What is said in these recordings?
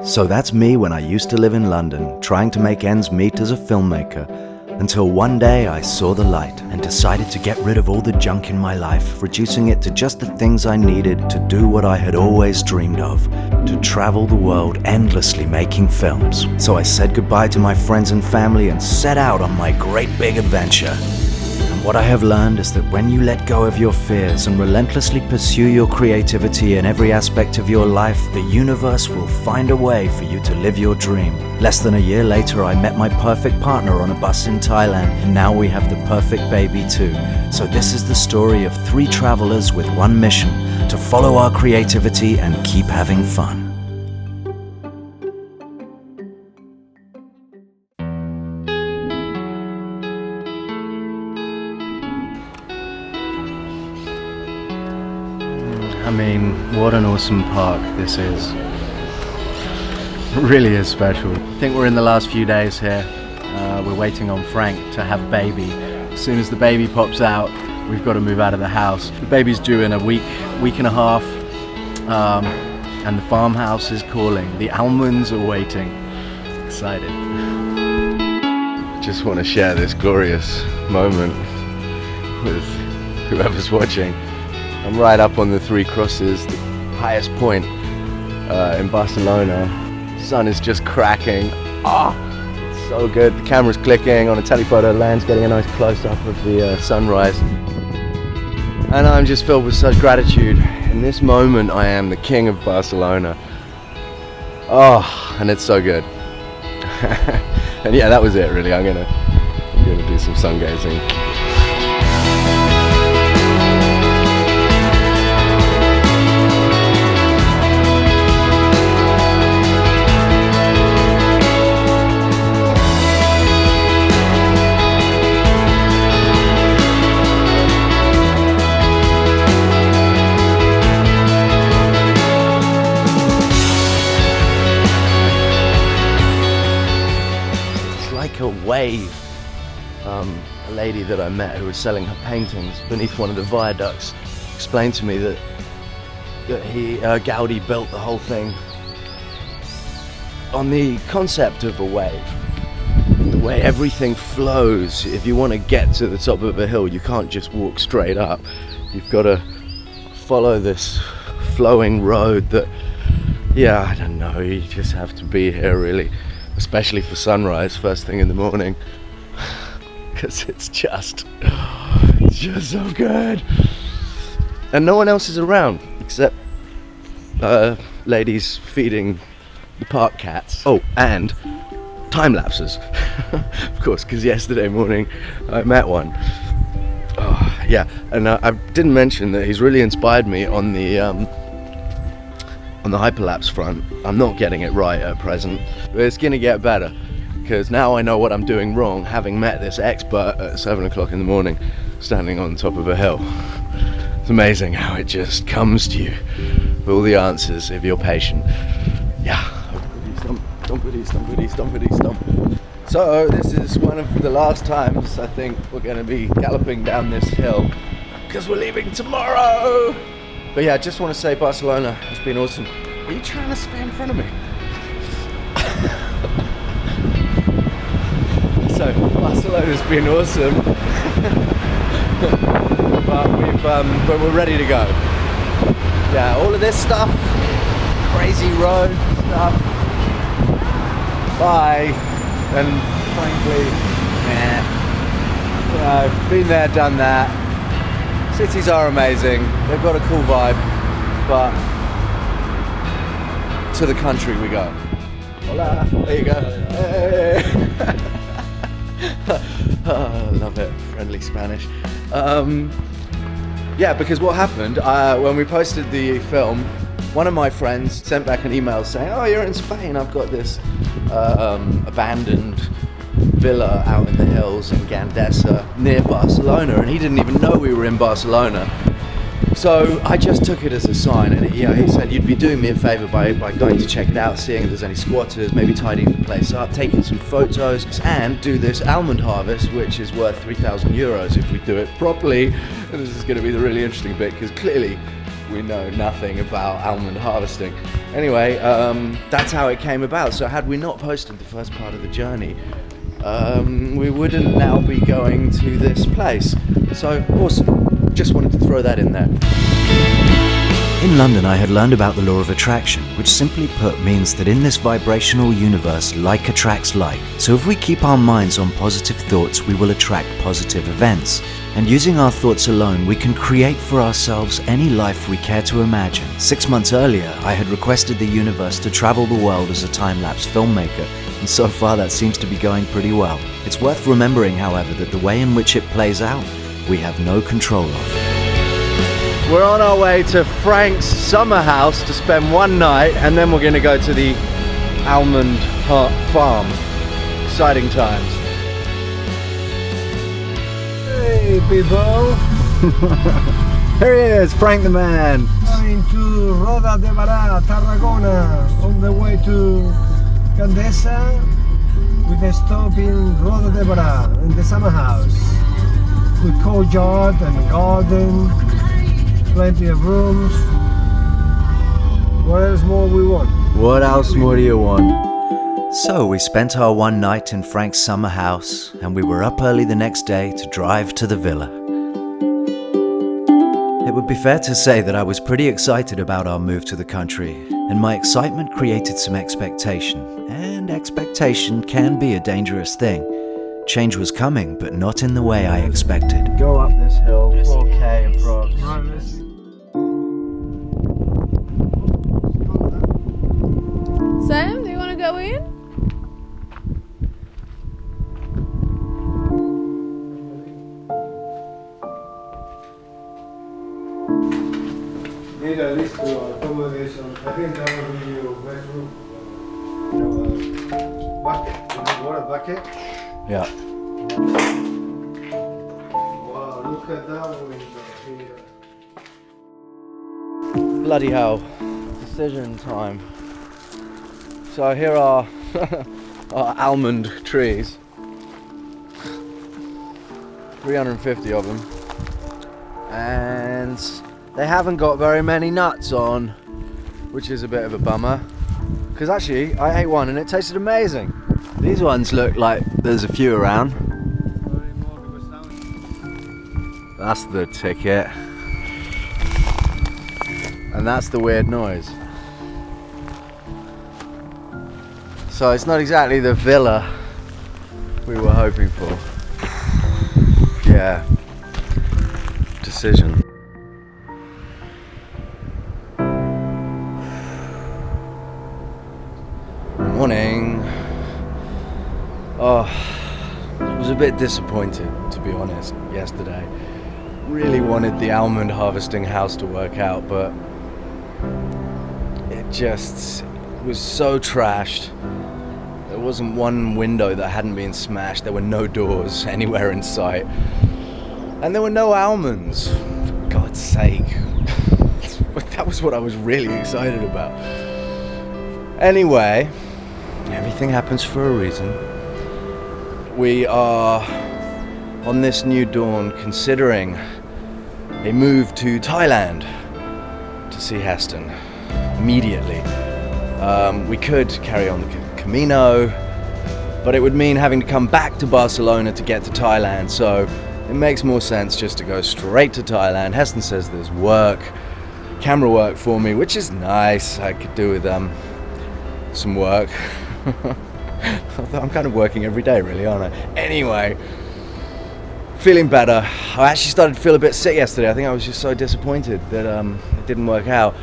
So that's me when I used to live in London, trying to make ends meet as a filmmaker, until one day I saw the light and decided to get rid of all the junk in my life, reducing it to just the things I needed to do what I had always dreamed of, to travel the world endlessly making films. So I said goodbye to my friends and family and set out on my great big adventure. What I have learned is that when you let go of your fears and relentlessly pursue your creativity in every aspect of your life, the universe will find a way for you to live your dream. Less than a year later, I met my perfect partner on a bus in Thailand, and now we have the perfect baby too. So this is the story of 3 travelers with one mission: to follow our creativity and keep having fun. I mean, what an awesome park this is. It really is special. I think we're in the last few days here. We're waiting on Franc to have a baby. As soon as the baby pops out, we've got to move out of the house. The baby's due in a week and a half, and the farmhouse is calling. The almonds are waiting. Excited. Just want to share this glorious moment with whoever's watching. I'm right up on the 3 Crosses, the highest point in Barcelona. The sun is just cracking. It's so good. The camera's clicking on a telephoto lens, getting a nice close-up of the sunrise. And I'm just filled with such gratitude. In this moment, I am the king of Barcelona. And it's so good. And yeah, that was it really. I'm gonna do some sun gazing. A wave. A lady that I met who was selling her paintings beneath one of the viaducts explained to me that Gaudi built the whole thing on the concept of a wave, the way everything flows. If you want to get to the top of a hill, you can't just walk straight up. You've got to follow this flowing road that, yeah, I don't know, you just have to be here really. Especially for sunrise, first thing in the morning, because it's just so good. And no one else is around except ladies feeding the park cats. Oh, and time lapses, of course, because yesterday morning I met one. Yeah, and I didn't mention that he's really inspired me on the hyper-lapse front. I'm not getting it right at present, but it's gonna get better, because now I know what I'm doing wrong, having met this expert at 7 o'clock in the morning, standing on top of a hill. It's amazing how it just comes to you with all the answers if you're patient. Yeah. So this is one of the last times I think we're gonna be galloping down this hill, because we're leaving tomorrow. But yeah, I just want to say Barcelona has been awesome. Are you trying to stay in front of me? So Barcelona's been awesome, but we're ready to go. Yeah, all of this stuff, crazy road stuff. Bye. And frankly, been there, done that. Cities are amazing, they've got a cool vibe, but to the country we go. Hola, there you go. Hey. Oh, I love it, friendly Spanish. Yeah, because what happened, when we posted the film, one of my friends sent back an email saying, oh, you're in Spain, I've got this abandoned villa out in the hills in Gandesa near Barcelona, and he didn't even know we were in Barcelona. So I just took it as a sign, and he said you'd be doing me a favour by going to check it out, seeing if there's any squatters, maybe tidying the place up, taking some photos, and do this almond harvest, which is worth €3,000 if we do it properly. And this is going to be the really interesting bit, because clearly we know nothing about almond harvesting. Anyway, that's how it came about. So had we not posted the first part of the journey, we wouldn't now be going to this place. So awesome, just wanted to throw that in there. In London, I had learned about the law of attraction, which simply put means that in this vibrational universe, like attracts like. So if we keep our minds on positive thoughts, we will attract positive events. And using our thoughts alone, we can create for ourselves any life we care to imagine. 6 months earlier, I had requested the universe to travel the world as a time-lapse filmmaker, and so far that seems to be going pretty well. It's worth remembering, however, that the way in which it plays out, we have no control of. We're on our way to Franc's summer house to spend one night, and then we're going to go to the almond farm. Exciting times. Hey people! Here he is, Frank the man. Going to Roda de Bará, Tarragona, on the way to Gandesa, with a stop in Roda de Bará, in the summer house, with courtyard and garden, plenty of rooms. What else more we want? What else more do you want? So we spent our one night in Frank's summer house, and we were up early the next day to drive to the villa. It would be fair to say that I was pretty excited about our move to the country, and my excitement created some expectation, and expectation can be a dangerous thing. Change was coming, but not in the way I expected. Go up this hill, 4K approx. Sam, do you want to go in? Need at least to accommodation. I think that will be your bedroom. Bucket. You need water bucket? Yeah. Wow, look at that window here. Bloody hell. Decision time. So here are our almond trees. 350 of them. And they haven't got very many nuts on, which is a bit of a bummer. Because actually, I ate one and it tasted amazing. These ones look like there's a few around. That's the ticket. And that's the weird noise. So it's not exactly the villa we were hoping for. Yeah. Decision. Morning. Oh, I was a bit disappointed, to be honest, yesterday. Really wanted the almond harvesting house to work out, but it just was so trashed. There wasn't one window that hadn't been smashed. There were no doors anywhere in sight. And there were no almonds, for God's sake. That was what I was really excited about. Anyway, everything happens for a reason. We are, on this new dawn, considering a move to Thailand to see Heston immediately. We could carry on the Camino, but it would mean having to come back to Barcelona to get to Thailand, so it makes more sense just to go straight to Thailand. Heston says there's camera work for me, which is nice. I could do with some work. I'm kind of working every day, really, aren't I? Anyway, feeling better. I actually started to feel a bit sick yesterday. I think I was just so disappointed that it didn't work out,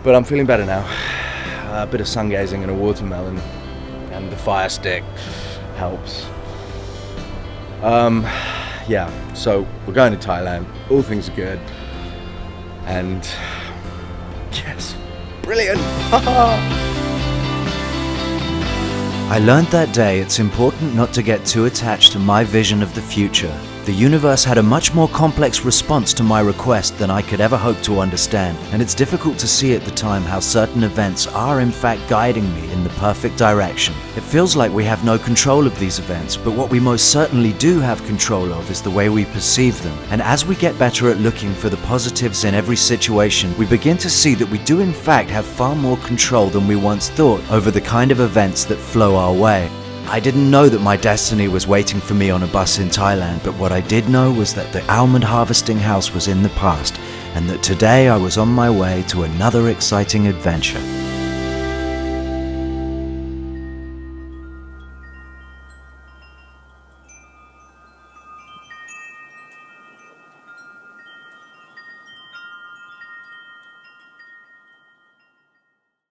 but I'm feeling better now. A bit of sun gazing and a watermelon and the fire stick helps. Yeah, so we're going to Thailand. All things are good. And yes, brilliant. I learned that day it's important not to get too attached to my vision of the future. The universe had a much more complex response to my request than I could ever hope to understand, and it's difficult to see at the time how certain events are in fact guiding me in the perfect direction. It feels like we have no control of these events, but what we most certainly do have control of is the way we perceive them. And as we get better at looking for the positives in every situation, we begin to see that we do in fact have far more control than we once thought over the kind of events that flow our way. I didn't know that my destiny was waiting for me on a bus in Thailand, but what I did know was that the almond harvesting house was in the past, and that today I was on my way to another exciting adventure.